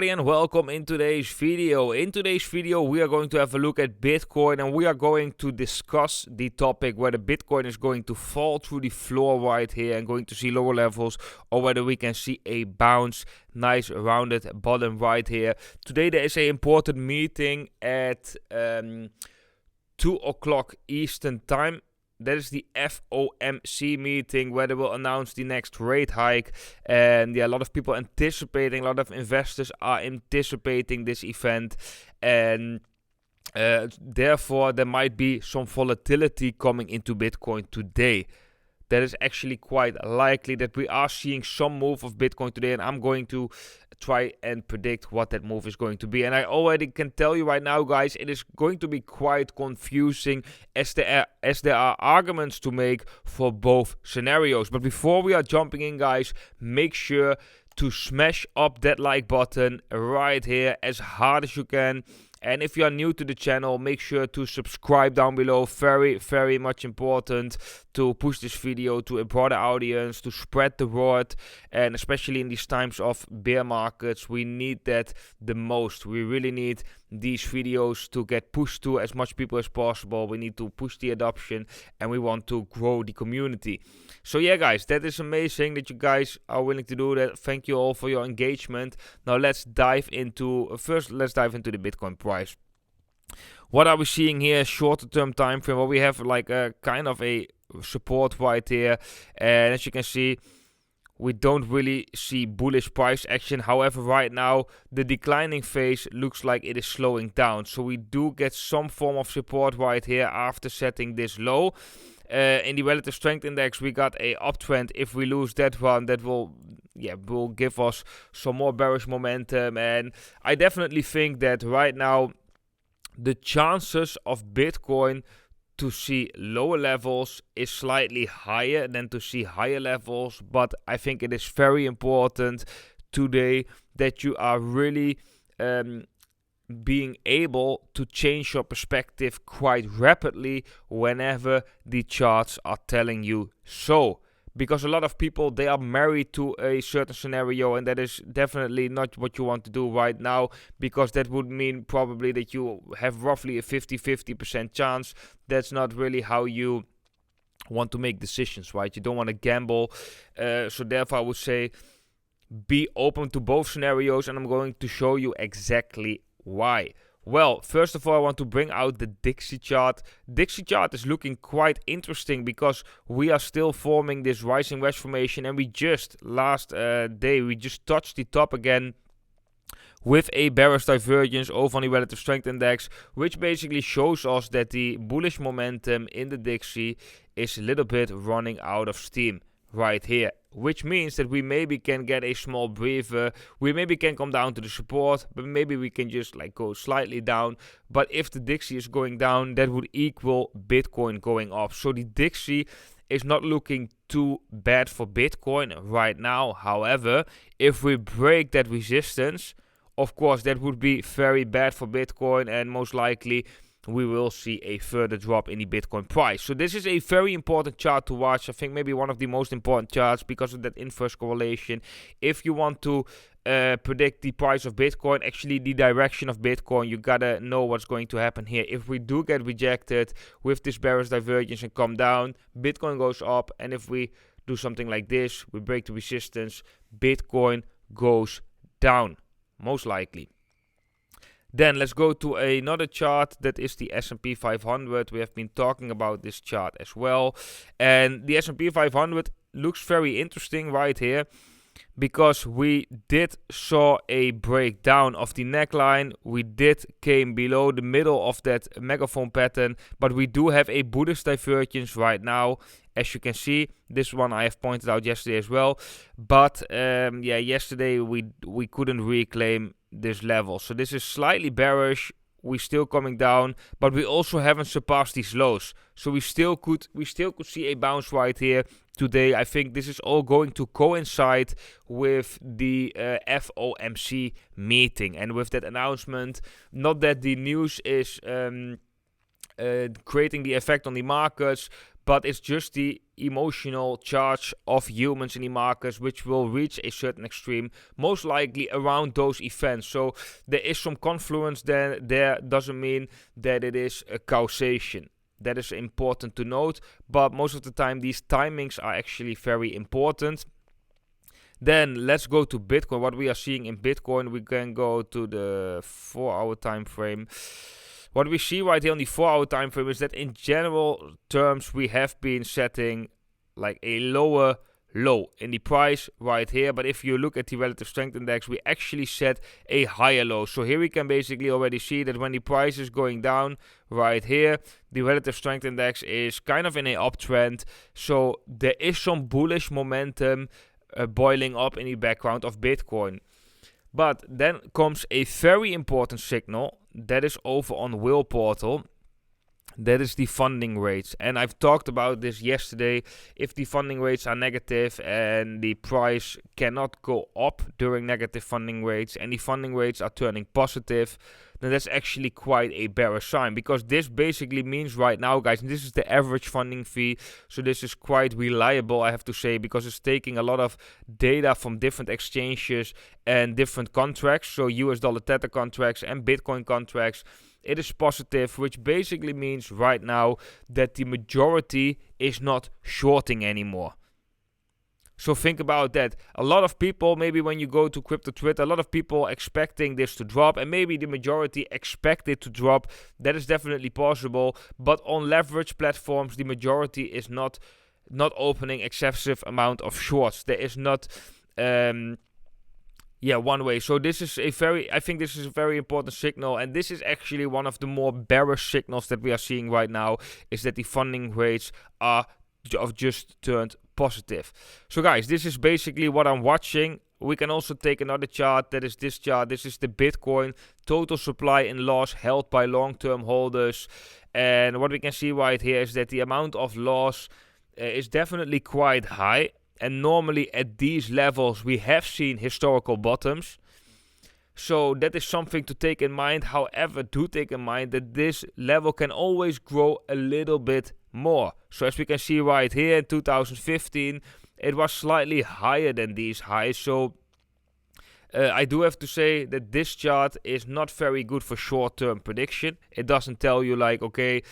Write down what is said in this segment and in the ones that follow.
And welcome in today's video. In today's video we are going to have a look at Bitcoin, and we are going to discuss the topic whether Bitcoin is going to fall through the floor right here and going to see lower levels, or whether we can see a bounce, nice rounded bottom right here. Today there is an important meeting at 2 o'clock Eastern time. That is the FOMC meeting where they will announce the next rate hike. And yeah, a lot of people anticipating, a lot of investors are anticipating this event. And therefore, there might be some volatility coming into Bitcoin today. That is actually quite likely that we are seeing some move of Bitcoin today, and I'm going to try and predict what that move is going to be. And I already can tell you right now, guys, it is going to be quite confusing as there are arguments to make for both scenarios. But before we are jumping in, guys, make sure to smash up that like button right here as hard as you can. And if you are new to the channel, make sure to subscribe down below. Very, very much important to push this video to a broader audience, to spread the word. And especially in these times of bear markets, we need that the most. We really need these videos to get pushed to as much people as possible. We need to push the adoption, and we want to grow the community. So yeah, guys, that is amazing that you guys are willing to do that. Thank you all for your engagement. Now let's dive into the Bitcoin price. What are we seeing here? Shorter term time frame. Well, we have like a kind of a support right here, and as you can see, we don't really see bullish price action. However, right now, the declining phase looks like it is slowing down. So we do get some form of support right here after setting this low. In the relative strength index, we got a uptrend. If we lose that one, that will give us some more bearish momentum. And I definitely think that right now, the chances of Bitcoin to see lower levels is slightly higher than to see higher levels, but I think it is very important today that you are really being able to change your perspective quite rapidly whenever the charts are telling you so. Because a lot of people, they are married to a certain scenario, and that is definitely not what you want to do right now, because that would mean probably that you have roughly a 50% chance. That's not really how you want to make decisions, right? You don't want to gamble. So therefore I would say be open to both scenarios, and I'm going to show you exactly why. Well, first of all, I want to bring out the Dixie chart. Dixie chart is looking quite interesting because we are still forming this rising wedge formation, and we just last day we just touched the top again with a bearish divergence over on the relative strength index, which basically shows us that the bullish momentum in the Dixie is a little bit running out of steam right here, which means that we maybe can get a small breather. We maybe can come down to the support, but maybe we can just like go slightly down. But if the Dixie is going down, that would equal Bitcoin going up. So the Dixie is not looking too bad for Bitcoin right now. However, if we break that resistance, of course that would be very bad for Bitcoin, and most likely we will see a further drop in the Bitcoin price. So this is a very important chart to watch. I think maybe one of the most important charts because of that inverse correlation. If you want to predict the price of Bitcoin, actually the direction of Bitcoin, you gotta know what's going to happen here. If we do get rejected with this bearish divergence and come down, Bitcoin goes up. And if we do something like this, we break the resistance, Bitcoin goes down, most likely. Then let's go to another chart, that is the S&P 500. We have been talking about this chart as well. And the S&P 500 looks very interesting right here, because we did saw a breakdown of the neckline. We did came below the middle of that megaphone pattern, but we do have a bullish divergence right now. As you can see, this one I have pointed out yesterday as well. But yesterday we couldn't reclaim this level. So this is slightly bearish. We're still coming down, but we also haven't surpassed these lows. So we still could see a bounce right here today. I think this is all going to coincide with the FOMC meeting and with that announcement. Not that the news is creating the effect on the markets, but it's just the emotional charge of humans in the markets, which will reach a certain extreme, most likely around those events. So there is some confluence there doesn't mean that it is a causation. That is important to note, but most of the time these timings are actually very important. Then let's go to Bitcoin. What we are seeing in Bitcoin, we can go to the 4-hour time frame. What we see right here on the 4-hour time frame is that in general terms we have been setting like a lower low in the price right here, but if you look at the relative strength index, we actually set a higher low. So here we can basically already see that when the price is going down right here, the relative strength index is kind of in a uptrend. So there is some bullish momentum boiling up in the background of Bitcoin. But then comes a very important signal that is over on Will Portal. That is the funding rates, and I've talked about this yesterday. If the funding rates are negative and the price cannot go up during negative funding rates, and the funding rates are turning positive, then that's actually quite a bearish sign, because this basically means right now, guys, and this is the average funding fee, so this is quite reliable, I have to say, because it's taking a lot of data from different exchanges and different contracts, so US dollar Tether contracts and Bitcoin contracts. It is positive, which basically means right now that the majority is not shorting anymore. So think about that. A lot of people, maybe when you go to crypto Twitter, a lot of people expecting this to drop, and maybe the majority expect it to drop. That is definitely possible. But on leverage platforms, the majority is not opening excessive amount of shorts. There is not one way. So this is I think this is a very important signal, and this is actually one of the more bearish signals that we are seeing right now, is that the funding rates are just turned positive. So guys, this is basically what I'm watching. We can also take another chart, that is this chart. This is the Bitcoin total supply and loss held by long-term holders, and what we can see right here is that the amount of loss is definitely quite high. And normally at these levels we have seen historical bottoms. So that is something to take in mind. However, do take in mind that this level can always grow a little bit more. So as we can see right here in 2015, it was slightly higher than these highs. So I do have to say that this chart is not very good for short-term prediction. It doesn't tell you like, okay,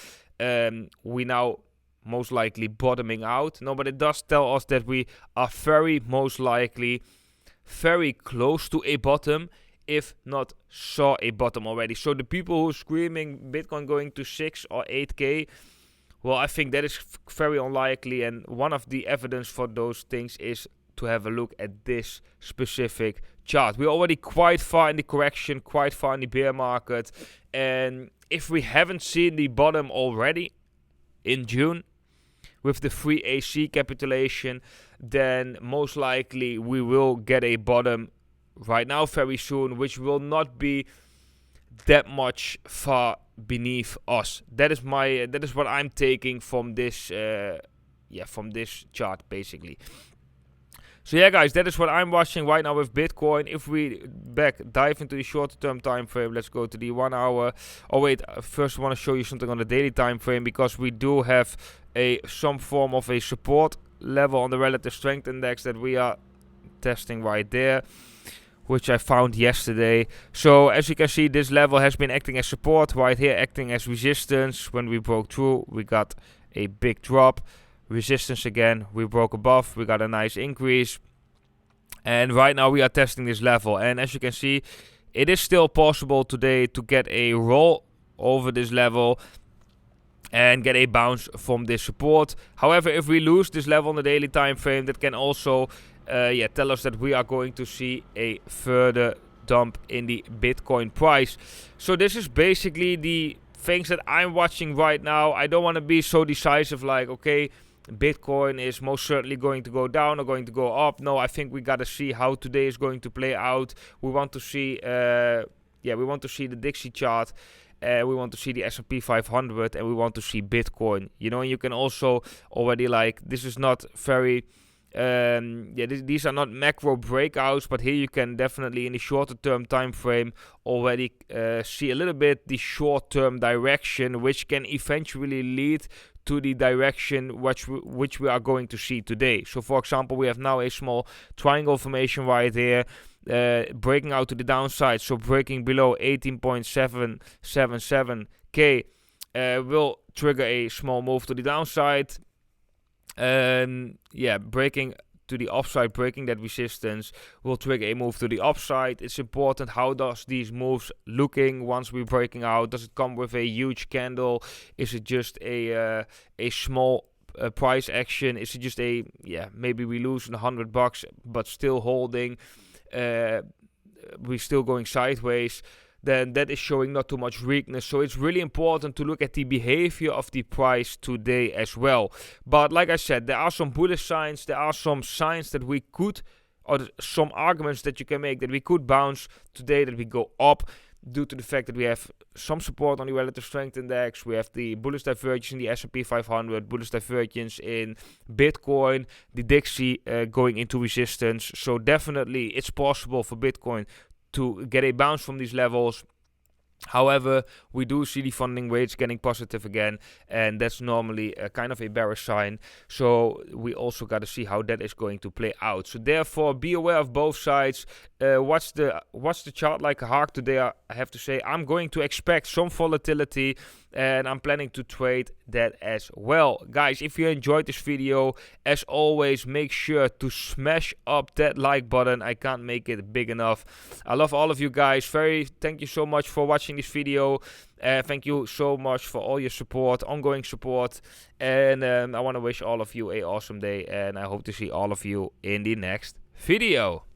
we now most likely bottoming out. No, but it does tell us that we are very most likely very close to a bottom, if not saw a bottom already. So the people who are screaming Bitcoin going to 6 or 8K, well, I think that is very unlikely, and one of the evidence for those things is to have a look at this specific chart. We're already quite far in the correction, quite far in the bear market, and if we haven't seen the bottom already in June with the free AC capitulation, then most likely we will get a bottom right now very soon, which will not be that much far beneath us. That is what I'm taking from this from this chart basically. So yeah, guys, that is what I'm watching right now with Bitcoin. If we dive into the shorter term time frame, let's go to the 1 hour. Oh wait, first I want to show you something on the daily time frame, because we do have some form of a support level on the relative strength index that we are testing right there, which I found yesterday. So as you can see, this level has been acting as support right here, acting as resistance. When we broke through, we got a big drop. Resistance again, we broke above, we got a nice increase, and right now we are testing this level, and as you can see, it is still possible today to get a roll over this level and get a bounce from this support. However, if we lose this level on the daily time frame, that can also tell us that we are going to see a further dump in the Bitcoin price. So this is basically the things that I'm watching right now. I don't want to be so decisive like, okay, Bitcoin is most certainly going to go down or going to go up. No, I think we got to see how today is going to play out. We want to see we want to see the Dixie chart. We want to see the S&P 500, and we want to see Bitcoin. You know, and you can also already, like, this is not very these are not macro breakouts, but here you can definitely in the shorter term time frame already see a little bit the short term direction, which can eventually lead to the direction which we are going to see today. So for example, we have now a small triangle formation right here, breaking out to the downside, so breaking below 18.777k will trigger a small move to the downside. Breaking to the upside, breaking that resistance will trigger a move to the upside. It's important, how does these moves looking once we're breaking out? Does it come with a huge candle? Is it just a small price action? Is it just maybe we lose $100 but still holding, we're still going sideways? Then that is showing not too much weakness. So it's really important to look at the behavior of the price today as well. But like I said, there are some bullish signs, there are some signs that we could, or some arguments that you can make that we could bounce today, that we go up, due to the fact that we have some support on the relative strength index. We have the bullish divergence in the S&P 500, bullish divergence in Bitcoin, the Dixie going into resistance. So definitely it's possible for Bitcoin to get a bounce from these levels. However, we do see the funding rates getting positive again, and that's normally a kind of a bearish sign. So we also got to see how that is going to play out. So therefore, be aware of both sides. Watch the chart like a hawk today. I have to say, I'm going to expect some volatility, and I'm planning to trade that as well. Guys, if you enjoyed this video, as always, make sure to smash up that like button. I can't make it big enough. I love all of you guys. Thank you so much for watching this video. Thank you so much for all your support, ongoing support. And I want to wish all of you an awesome day, and I hope to see all of you in the next video.